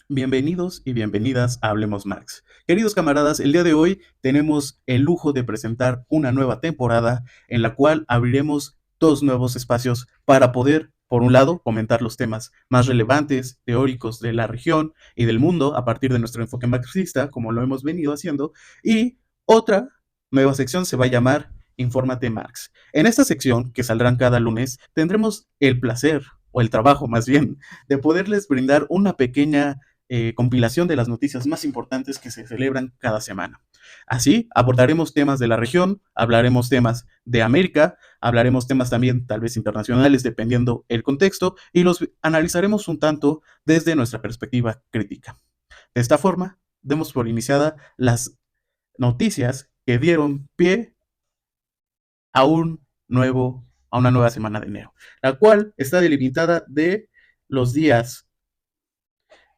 Bienvenidos y bienvenidas a Hablemos Marx. Queridos camaradas, el día de hoy tenemos el lujo de presentar una nueva temporada en la cual abriremos dos nuevos espacios para poder, por un lado, comentar los temas más relevantes, teóricos de la región y del mundo a partir de nuestro enfoque marxista, como lo hemos venido haciendo, y otra nueva sección se va a llamar Infórmate Marx. En esta sección, que saldrán cada lunes, tendremos el placer, o el trabajo más bien, de poderles brindar una pequeña compilación de las noticias más importantes que se celebran cada semana. Así, abordaremos temas de la región, hablaremos temas de América, hablaremos temas también tal vez internacionales dependiendo el contexto y los analizaremos un tanto desde nuestra perspectiva crítica. De esta forma, demos por iniciada las noticias que dieron pie a a una nueva semana de enero, la cual está delimitada de los días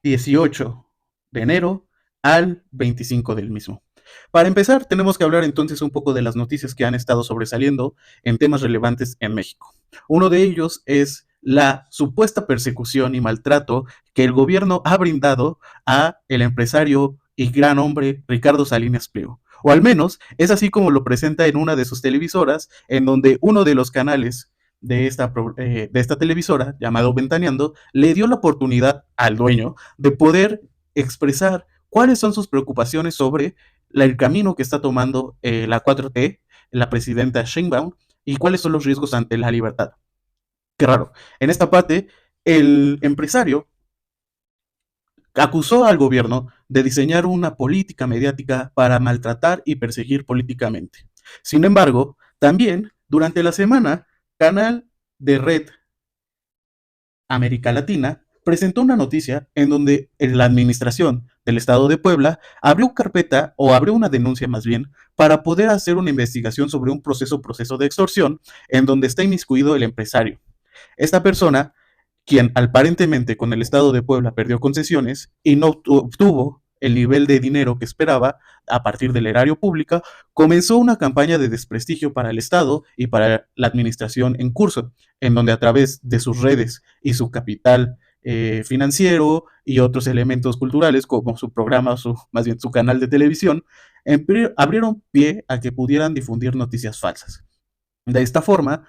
18 de enero al 25 del mismo. Para empezar, tenemos que hablar entonces un poco de las noticias que han estado sobresaliendo en temas relevantes en México. Uno de ellos es la supuesta persecución y maltrato que el gobierno ha brindado a el empresario y gran hombre Ricardo Salinas Pliego. O al menos es así como lo presenta en una de sus televisoras, en donde uno de los canales de esta televisora, llamado Ventaneando, le dio la oportunidad al dueño de poder expresar cuáles son sus preocupaciones sobre el camino que está tomando la 4T, la presidenta Sheinbaum, y cuáles son los riesgos ante la libertad. Qué raro. En esta parte, el empresario acusó al gobierno de diseñar una política mediática para maltratar y perseguir políticamente. Sin embargo, también durante la semana, Canal de Red América Latina presentó una noticia en donde la administración del estado de Puebla abrió carpeta o abrió una denuncia más bien para poder hacer una investigación sobre un proceso de extorsión en donde está inmiscuido el empresario. Esta persona, quien aparentemente con el estado de Puebla perdió concesiones y no obtuvo el nivel de dinero que esperaba a partir del erario público, comenzó una campaña de desprestigio para el Estado y para la administración en curso, en donde a través de sus redes y su capital financiero y otros elementos culturales como su programa, más bien su canal de televisión, abrieron pie a que pudieran difundir noticias falsas. De esta forma,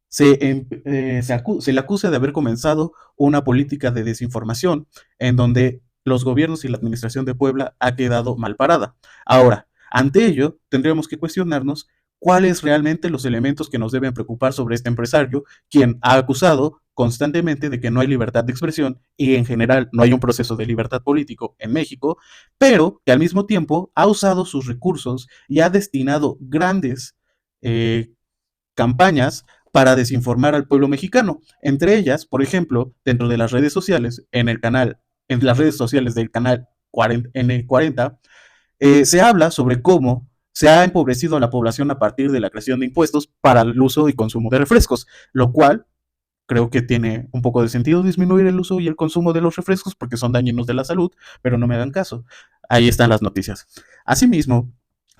se le acusa de haber comenzado una política de desinformación en donde los gobiernos y la administración de Puebla ha quedado mal parada. Ahora, ante ello, tendríamos que cuestionarnos cuáles realmente los elementos que nos deben preocupar sobre este empresario, quien ha acusado constantemente de que no hay libertad de expresión y en general no hay un proceso de libertad político en México, pero que al mismo tiempo ha usado sus recursos y ha destinado grandes campañas para desinformar al pueblo mexicano. Entre ellas, por ejemplo, dentro de las redes sociales, en las redes sociales del canal 40, N40, se habla sobre cómo se ha empobrecido a la población a partir de la creación de impuestos para el uso y consumo de refrescos, lo cual creo que tiene un poco de sentido disminuir el uso y el consumo de los refrescos porque son dañinos de la salud, pero no me hagan caso. Ahí están las noticias. Asimismo,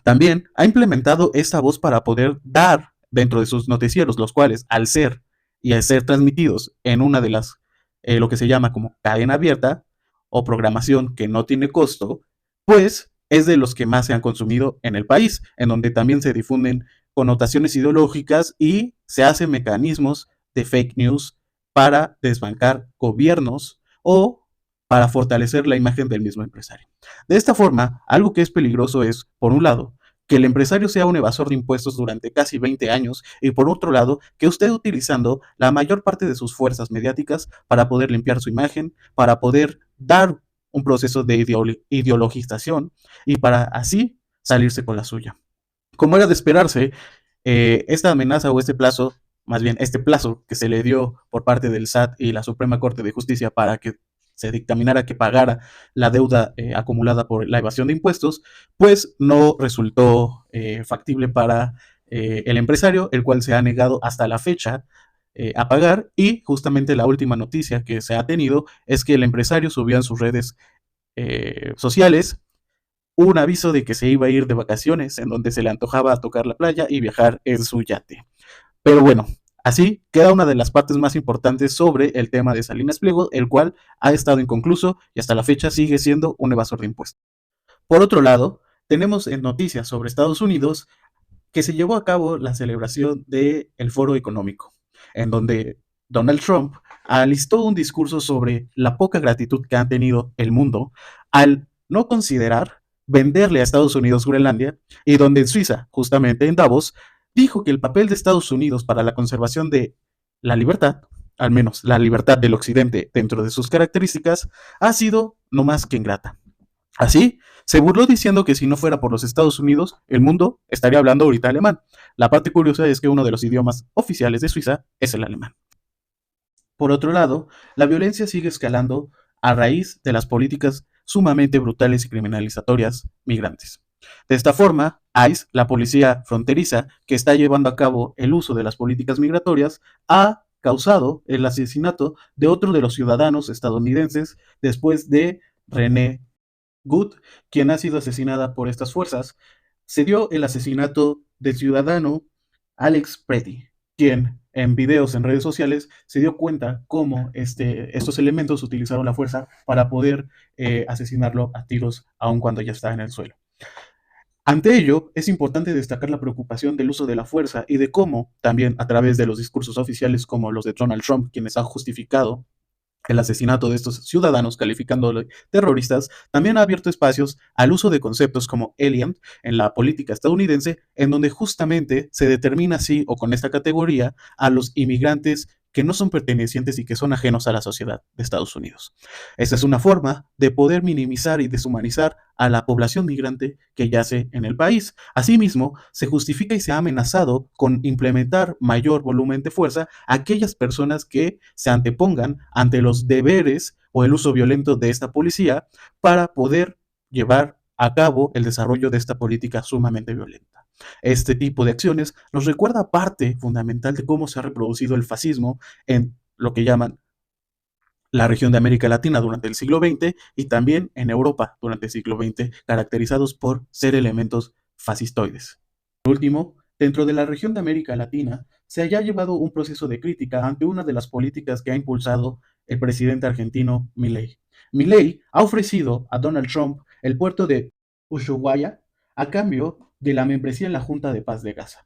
también ha implementado esta voz para poder dar dentro de sus noticieros, los cuales al ser transmitidos en una de las, lo que se llama como cadena abierta o programación que no tiene costo, pues es de los que más se han consumido en el país, en donde también se difunden connotaciones ideológicas y se hacen mecanismos de fake news para desbancar gobiernos o para fortalecer la imagen del mismo empresario. De esta forma, algo que es peligroso es, por un lado, que el empresario sea un evasor de impuestos durante casi 20 años y por otro lado, que esté utilizando la mayor parte de sus fuerzas mediáticas para poder limpiar su imagen, para poder dar un proceso de ideologización y para así salirse con la suya. Como era de esperarse, esta amenaza o este plazo, más bien este plazo que se le dio por parte del SAT y la Suprema Corte de Justicia para que se dictaminara que pagara la deuda acumulada por la evasión de impuestos, pues no resultó factible para el empresario, el cual se ha negado hasta la fecha a pagar y justamente la última noticia que se ha tenido es que el empresario subió en sus redes sociales un aviso de que se iba a ir de vacaciones en donde se le antojaba tocar la playa y viajar en su yate. Pero bueno, Así queda una de las partes más importantes sobre el tema de Salinas Pliego, el cual ha estado inconcluso y hasta la fecha sigue siendo un evasor de impuestos. Por otro lado, tenemos en noticias sobre Estados Unidos que se llevó a cabo la celebración del Foro Económico, en donde Donald Trump alistó un discurso sobre la poca gratitud que ha tenido el mundo al no considerar venderle a Estados Unidos Groenlandia, y donde en Suiza, justamente en Davos, dijo que el papel de Estados Unidos para la conservación de la libertad, al menos la libertad del Occidente dentro de sus características, ha sido no más que ingrata. Así, se burló diciendo que si no fuera por los Estados Unidos, el mundo estaría hablando ahorita alemán. La parte curiosa es que uno de los idiomas oficiales de Suiza es el alemán. Por otro lado, la violencia sigue escalando a raíz de las políticas sumamente brutales y criminalizatorias migrantes. De esta forma, ICE, la policía fronteriza que está llevando a cabo el uso de las políticas migratorias, ha causado el asesinato de otro de los ciudadanos estadounidenses después de René Good, quien ha sido asesinada por estas fuerzas. Se dio el asesinato del ciudadano Alex Pretty, quien en videos en redes sociales se dio cuenta cómo estos elementos utilizaron la fuerza para poder asesinarlo a tiros, aun cuando ya está en el suelo. Ante ello, es importante destacar la preocupación del uso de la fuerza y de cómo, también a través de los discursos oficiales como los de Donald Trump, quienes han justificado el asesinato de estos ciudadanos, calificándolos de terroristas, también ha abierto espacios al uso de conceptos como alien en la política estadounidense, en donde justamente se determina así o con esta categoría a los inmigrantes que no son pertenecientes y que son ajenos a la sociedad de Estados Unidos. Esta es una forma de poder minimizar y deshumanizar a la población migrante que yace en el país. Asimismo, se justifica y se ha amenazado con implementar mayor volumen de fuerza a aquellas personas que se antepongan ante los deberes o el uso violento de esta policía para poder llevar a cabo el desarrollo de esta política sumamente violenta. Este tipo de acciones nos recuerda parte fundamental de cómo se ha reproducido el fascismo en lo que llaman la región de América Latina durante el siglo XX y también en Europa durante el siglo XX, caracterizados por ser elementos fascistoides. Por último, dentro de la región de América Latina, se haya llevado un proceso de crítica ante una de las políticas que ha impulsado el presidente argentino Milei. Milei ha ofrecido a Donald Trump el puerto de Ushuaia a cambio de la membresía en la Junta de Paz de Gaza.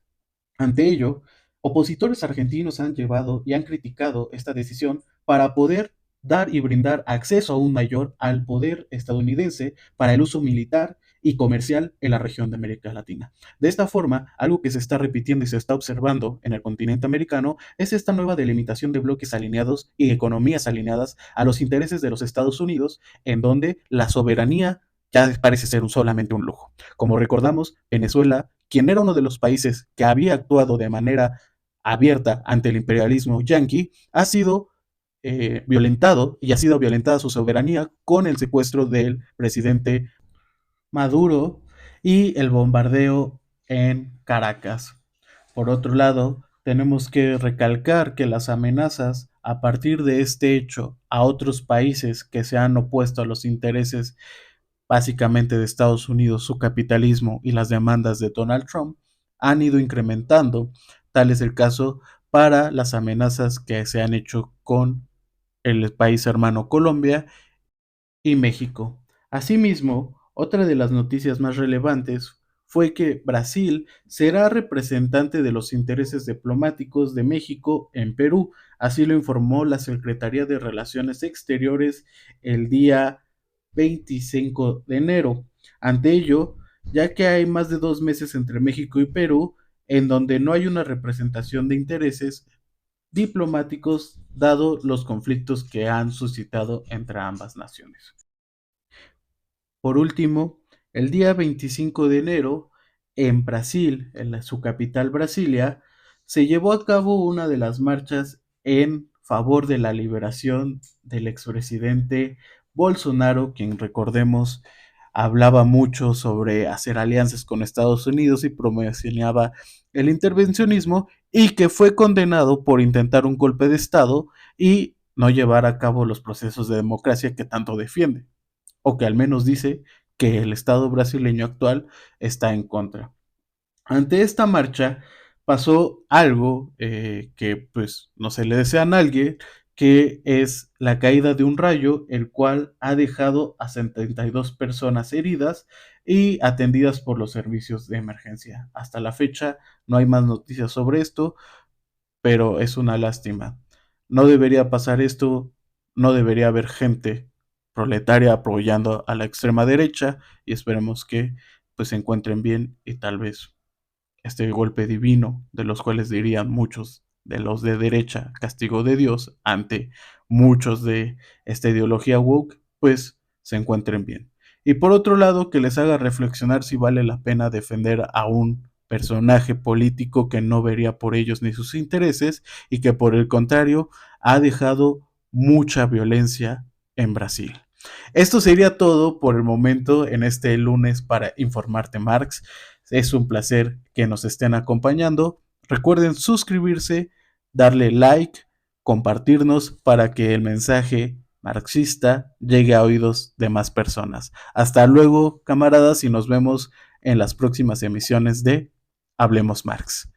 Ante ello, opositores argentinos han llevado y han criticado esta decisión para poder dar y brindar acceso aún mayor al poder estadounidense para el uso militar y comercial en la región de América Latina. De esta forma, algo que se está repitiendo y se está observando en el continente americano es esta nueva delimitación de bloques alineados y economías alineadas a los intereses de los Estados Unidos, en donde la soberanía ya parece ser solamente un lujo. Como recordamos, Venezuela, quien era uno de los países que había actuado de manera abierta ante el imperialismo yanqui, ha sido violentado y ha sido violentada su soberanía con el secuestro del presidente Maduro y el bombardeo en Caracas. Por otro lado, tenemos que recalcar que las amenazas a partir de este hecho a otros países que se han opuesto a los intereses básicamente de Estados Unidos, su capitalismo y las demandas de Donald Trump han ido incrementando. Tal es el caso para las amenazas que se han hecho con el país hermano Colombia y México. Asimismo, otra de las noticias más relevantes fue que Brasil será representante de los intereses diplomáticos de México en Perú. Así lo informó la Secretaría de Relaciones Exteriores el día 25 de enero. Ante ello, ya que hay más de 2 meses entre México y Perú, en donde no hay una representación de intereses diplomáticos, dado los conflictos que han suscitado entre ambas naciones. Por último, el día 25 de enero, en Brasil, su capital Brasilia, se llevó a cabo una de las marchas en favor de la liberación del expresidente Bolsonaro, quien recordemos hablaba mucho sobre hacer alianzas con Estados Unidos y promocionaba el intervencionismo, y que fue condenado por intentar un golpe de Estado y no llevar a cabo los procesos de democracia que tanto defiende, o que al menos dice que el Estado brasileño actual está en contra. Ante esta marcha, pasó algo que pues no se le desea a nadie, que es la caída de un rayo, el cual ha dejado a 72 personas heridas y atendidas por los servicios de emergencia. Hasta la fecha no hay más noticias sobre esto, pero es una lástima. No debería pasar esto, no debería haber gente proletaria apoyando a la extrema derecha y esperemos que pues se encuentren bien y tal vez este golpe divino, de los cuales dirían muchos de los de derecha, castigo de Dios, ante muchos de esta ideología woke, pues se encuentren bien. Y por otro lado, que les haga reflexionar si vale la pena defender a un personaje político que no vería por ellos ni sus intereses y que por el contrario ha dejado mucha violencia en Brasil. Esto sería todo por el momento en este lunes para Informarte Marx. Es un placer que nos estén acompañando. Recuerden suscribirse, darle like, compartirnos para que el mensaje marxista llegue a oídos de más personas. Hasta luego, camaradas, y nos vemos en las próximas emisiones de Hablemos Marx.